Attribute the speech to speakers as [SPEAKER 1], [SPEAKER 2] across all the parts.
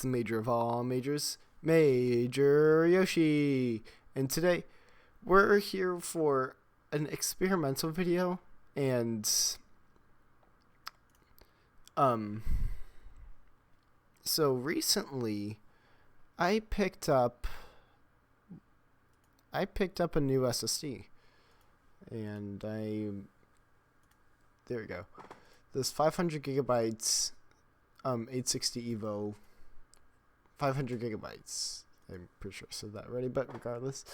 [SPEAKER 1] the major of all majors, Major Yoshi. And today, we're here for an experimental video, and so recently I picked up a new SSD, and there we go. This 500 gigabytes 860 Evo, 500 gigabytes. I'm pretty sure I said that already, but regardless.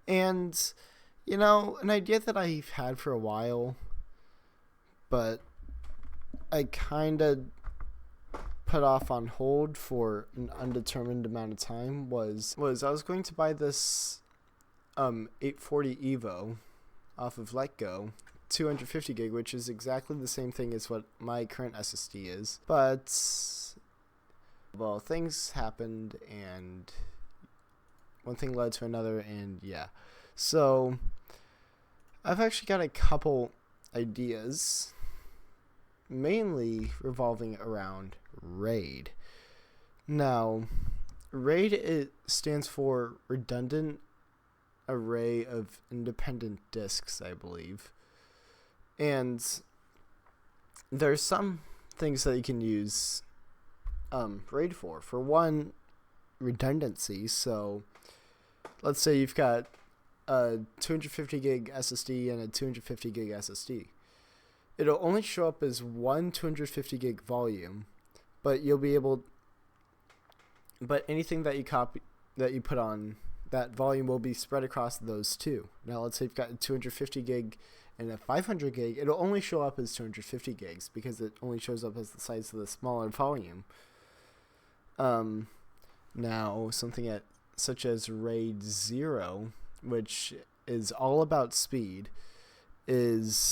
[SPEAKER 1] And, you know, an idea that I've had for a while, but I kind of put off on hold for an undetermined amount of time was I was going to buy this 840 Evo off of Letgo, 250 gig, which is exactly the same thing as what my current SSD is. But, well, things happened, and one thing led to another, and yeah. So, I've actually got a couple ideas, mainly revolving around RAID. Now, RAID, it stands for Redundant Array of Independent Disks, I believe. And there's some things that you can use RAID for. For one, redundancy. So let's say you've got a 250 gig SSD and a 250 gig SSD. It'll only show up as one 250 gig volume, but anything that you put on that volume will be spread across those two. Now let's say you've got a 250 gig and a 500 gig. It'll only show up as 250 gigs because it only shows up as the size of the smaller volume. Now something such as RAID 0, which is all about speed, it'll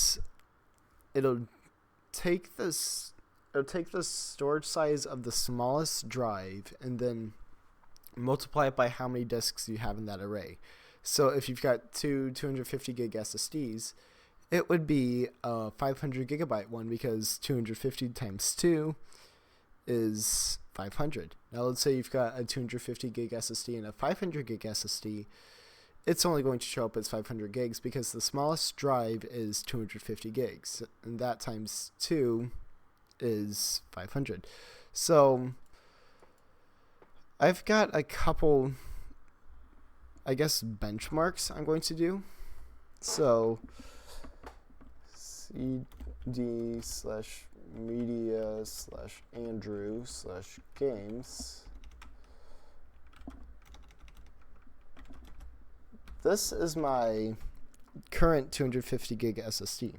[SPEAKER 1] take the storage size of the smallest drive and then multiply it by how many disks you have in that array. So if you've got two 250 gig SSDs, it would be a 500 gigabyte one, because 250 times 2 is 500. Now let's say you've got a 250 gig SSD and a 500 gig SSD. It's only going to show up as 500 gigs because the smallest drive is 250 gigs, and that times 2 is 500. So I've got a couple, I guess, benchmarks I'm going to do. So cd/media/Andrew/games. This is my current 250 gig SSD.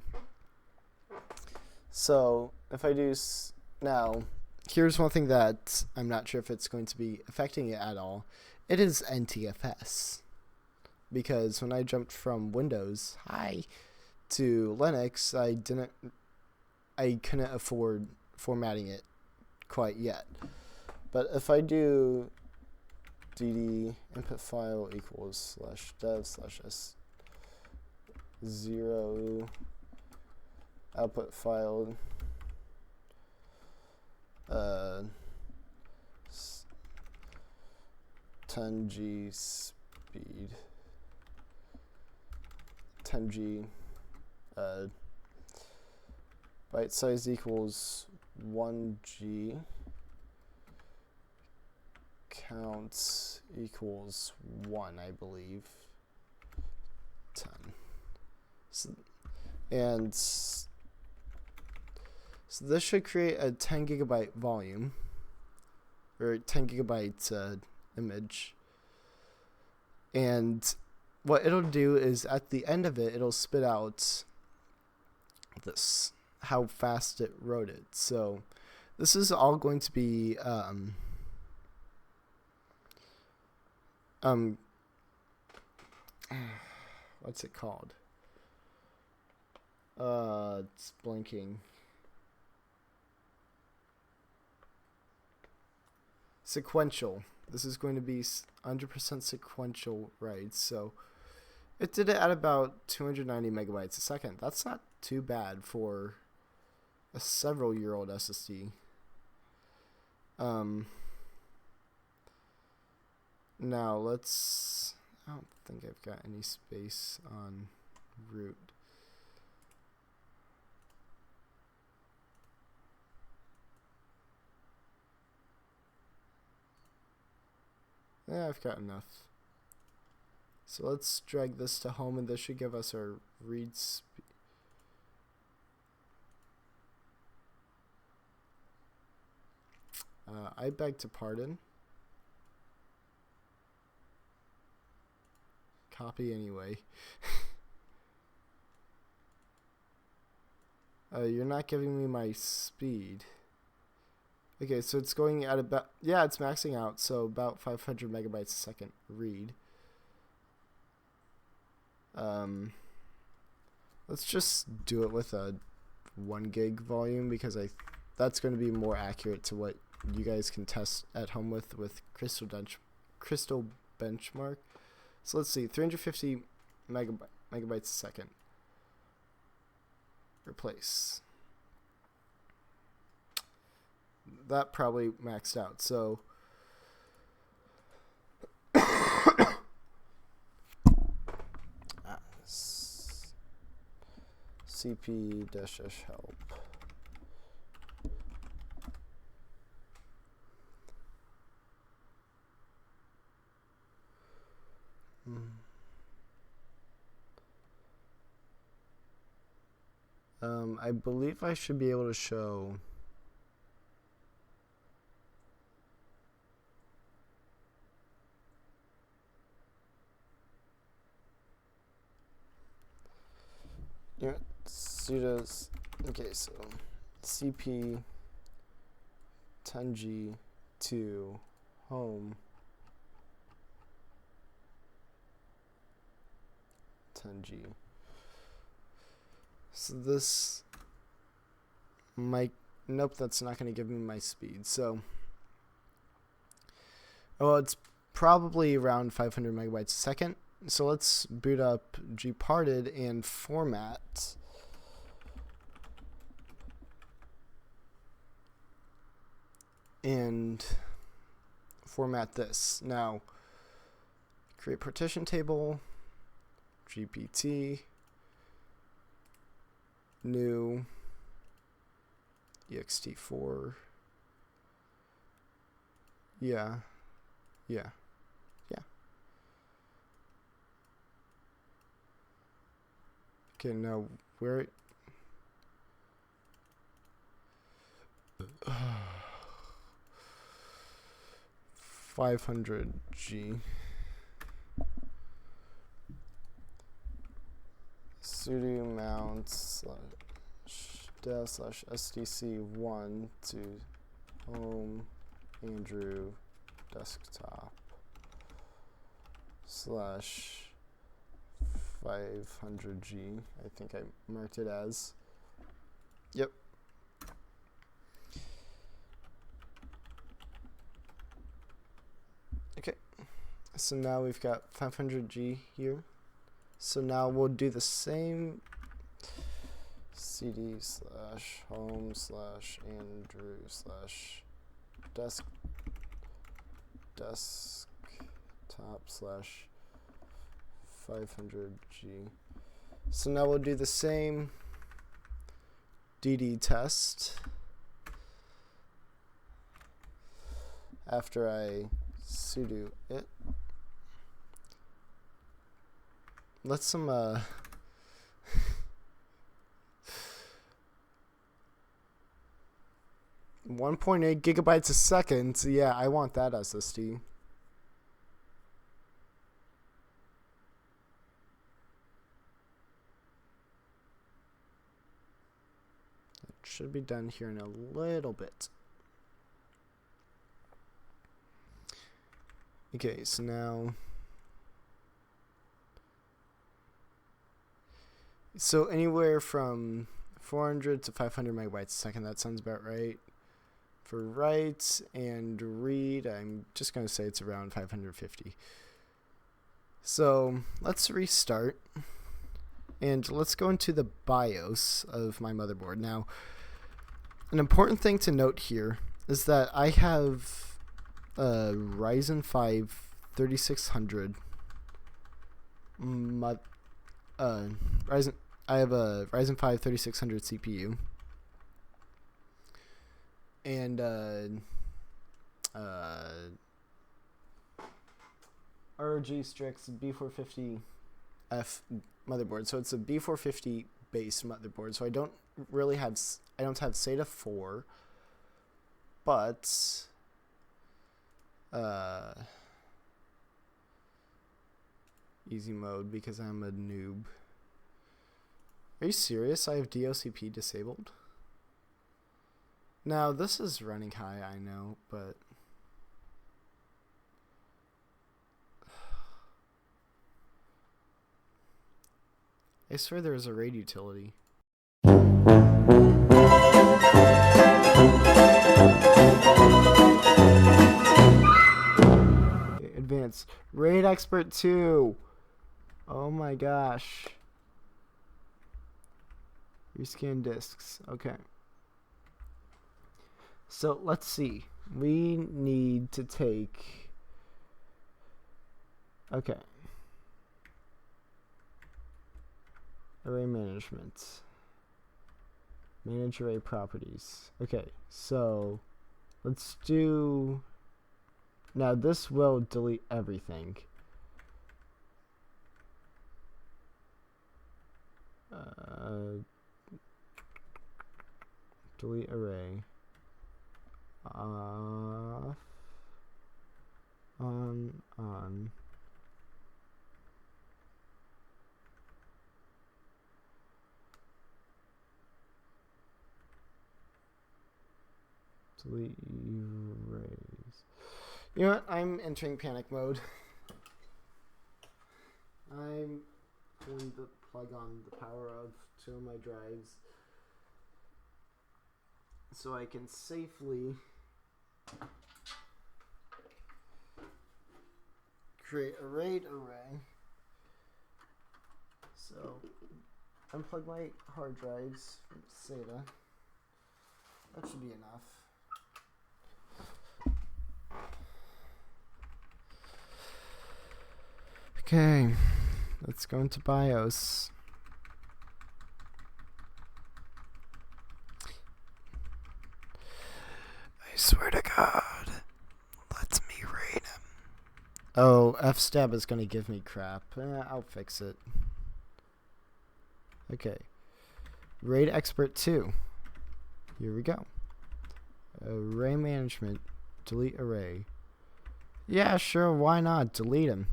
[SPEAKER 1] So if I do now, here's one thing that I'm not sure if it's going to be affecting it at all. It is NTFS. Because when I jumped from Windows to Linux, I couldn't afford formatting it quite yet. But if I do dd input file equals /dev/s0 output file 10G speed, 10G byte size equals 1G, count equals 1, I believe, 10. So this should create a 10 gigabyte volume, or 10 gigabyte image. And what it'll do is at the end of it, it'll spit out how fast it wrote it. So this is all going to be what's it called? It's blinking. Sequential. This is going to be 100% sequential writes. So it did it at about 290 megabytes a second. That's not too bad for a several-year-old SSD. Now let's, I don't think I've got any space on root. Yeah, I've got enough. So let's drag this to home, and this should give us our read speed. I beg to pardon. Copy anyway. You're not giving me my speed. Okay, so it's going at about, yeah, it's maxing out, so about 500 megabytes a second read. Let's just do it with a 1 gig volume, because that's going to be more accurate to what you guys can test at home with Crystal Benchmark. So let's see, 350 megabytes a second. Replace. That probably maxed out. So cp-help. I believe I should be able to show sudo's, okay, so cp 10g to home 10g. So this might, nope, that's not going to give me my speed. So, well, it's probably around 500 megabytes a second. So let's boot up gparted and format. And format this. Now, create partition table, GPT, new, ext4, yeah. Okay, now where, 500G. Sudo mount /dev/sdc1 to home Andrew desktop /500G. I think I marked it as. Yep. Okay. So now we've got 500G here. So now we'll do the same cd /home /Andrew desktop /500G. So now we'll do the same dd test after I sudo it. Let's some 1.8 gigabytes a second. Yeah, I want that SSD. It should be done here in a little bit. Okay, so now, so anywhere from 400 to 500 megabytes a second, that sounds about right. For write and read, I'm just going to say it's around 550. So let's restart, and let's go into the BIOS of my motherboard. Now, an important thing to note here is that I have a Ryzen 5 3600 Ryzen. I have a Ryzen 5 3600 CPU and ROG Strix B450F motherboard. So it's a B450 base motherboard. So I don't have SATA 4, but easy mode because I'm a noob. Are you serious? I have DOCP disabled? Now this is running high, I know, but I swear there was a RAID utility. Okay, advanced. RAID Expert 2. Oh my gosh. Rescan disks. Okay. So let's see. We need to take. Okay. Array management. Manage array properties. Okay, so let's do. Now this will delete everything. Delete array. Off. On. Delete arrays. You know what? I'm entering panic mode. I'm going to plug on the power of 2 of my drives so I can safely create a RAID array. So unplug my hard drives from SATA. That should be enough. Okay, let's go into BIOS. I swear to God, let me raid him. Oh, FSTAB is gonna give me crap. I'll fix it. Okay, RAID Expert 2. Here we go. Array management. Delete array. Yeah, sure, why not? Delete them.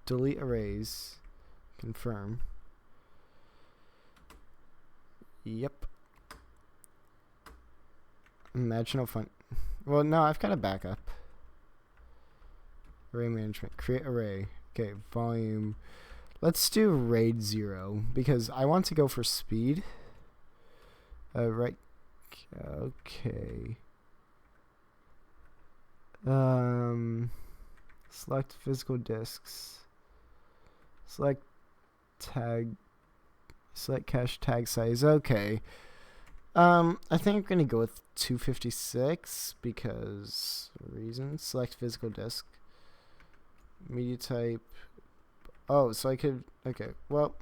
[SPEAKER 1] Delete arrays. Confirm. Yep. Imagine how fun. Well, no, I've got a backup. Array management. Create array. Okay, volume. Let's do RAID 0 because I want to go for speed. Right. Okay. Select physical disks. Select tag. Select cache tag size. Okay. I think I'm gonna go with 256 because reasons. Select physical disk. Media type. Oh, so I could. Okay. Well.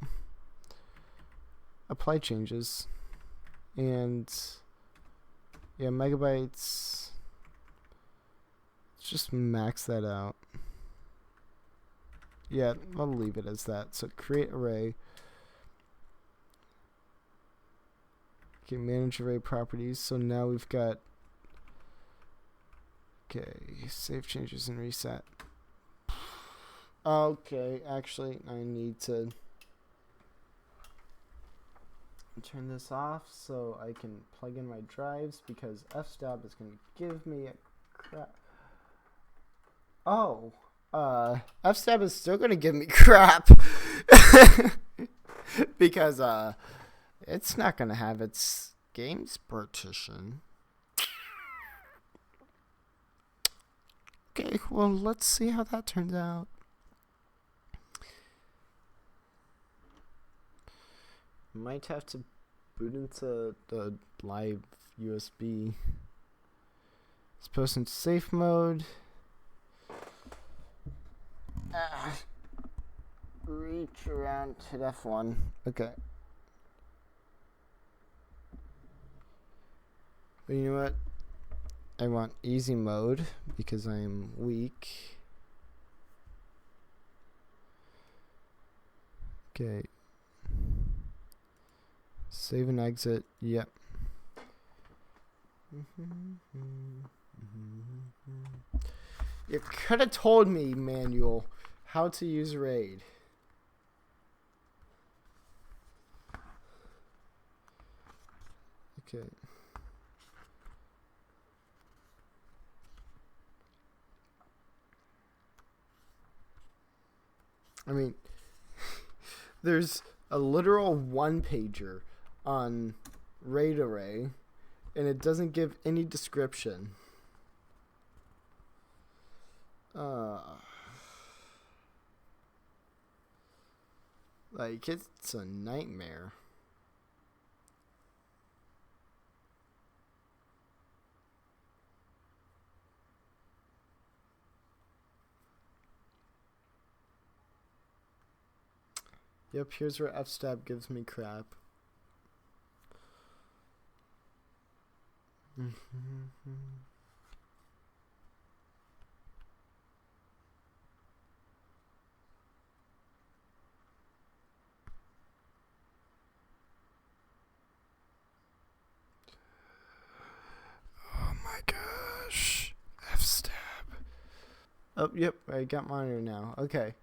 [SPEAKER 1] Apply changes. And yeah, megabytes. Let's just max that out. Yeah, I'll leave it as that. So create array. Okay, manage array properties. So now we've got. Okay, save changes and reset. Okay, actually, I need to turn this off so I can plug in my drives because FSTAB is going to give me a crap. Oh, FSTAB is still going to give me crap because it's not going to have its games partition. Okay, well, let's see how that turns out. Might have to boot into the live USB. Let's post into safe mode. Reach around, hit F1. Okay. But you know what? I want easy mode because I'm weak. Okay. Save and exit. Yep. You could have told me, manual, how to use RAID. Okay. I mean, there's a literal one-pager on RAID array, and it doesn't give any description. Like, it's a nightmare. Yep, here's where fstab gives me crap. Oh my gosh. Fstab. Oh, yep, I got monitor now. Okay.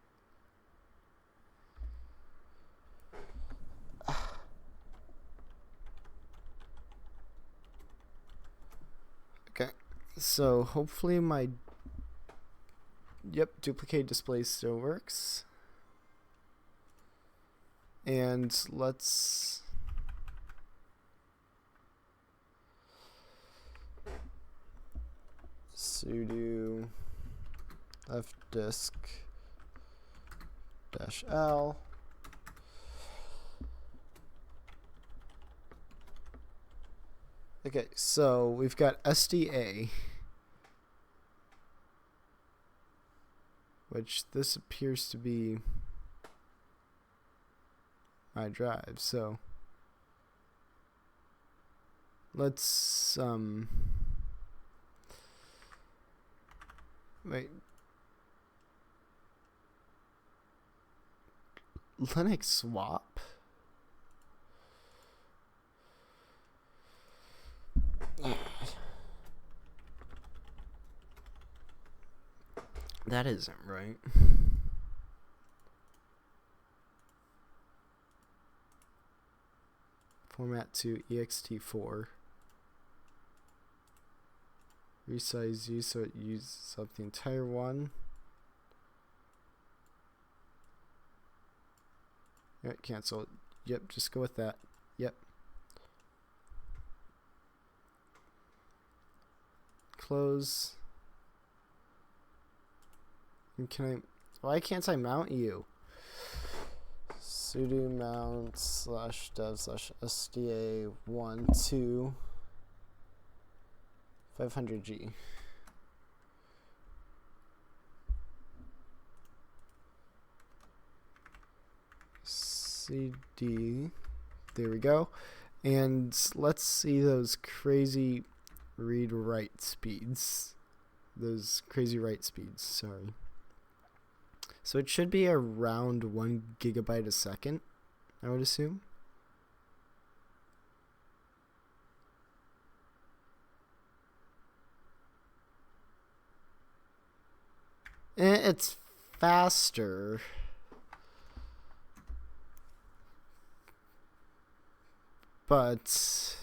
[SPEAKER 1] Okay. So, hopefully my duplicate display still works. And let's sudo fdisk -l. Okay, so we've got SDA, which this appears to be my drive. So let's wait. Linux swap? That isn't right. Format to ext4. Resize U so it uses up the entire one. Alright, cancel. Yep, just go with that. Yep. Close. And can I... Why can't I mount you? Sudo mount /dev/sda12 500G. CD. There we go. And let's see those crazy read-write speeds. Those crazy write speeds, sorry. So it should be around 1 gigabyte a second, I would assume. It's faster. But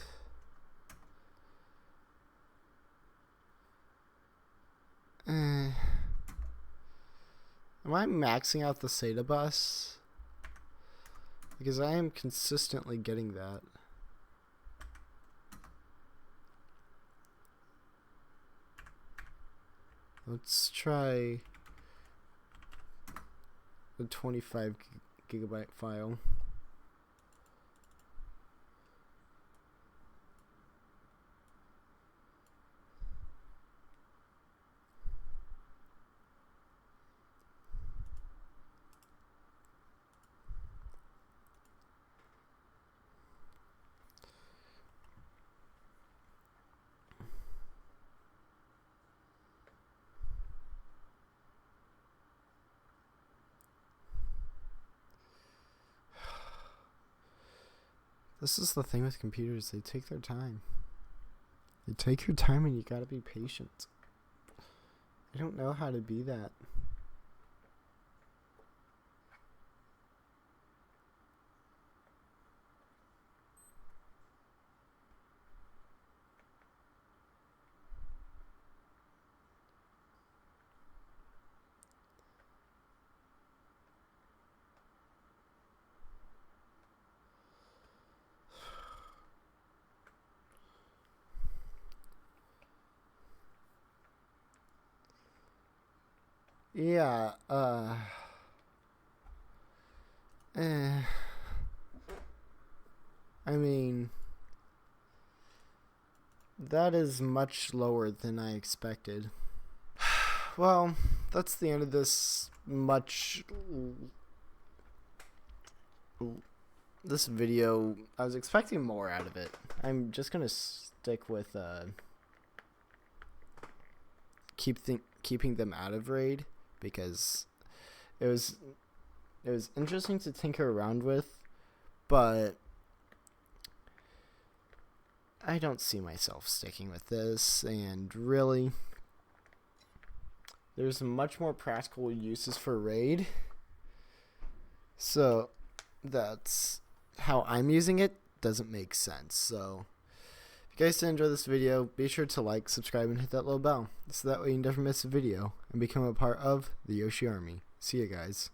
[SPEAKER 1] am I maxing out the SATA bus? Because I am consistently getting that. Let's try the 25 gigabyte file. This is the thing with computers. They take their time. You take your time and you gotta be patient. I don't know how to be that. Yeah, I mean, that is much lower than I expected. Well, that's the end of this this video. I was expecting more out of it. I'm just gonna stick with keeping them out of raid, because it was interesting to tinker around with, but I don't see myself sticking with this, and really there's much more practical uses for raid, so that's how I'm using it. Doesn't make sense. So if you guys did enjoy this video, be sure to like, subscribe, and hit that little bell, so that way you never miss a video and become a part of the Yoshi Army. See you guys.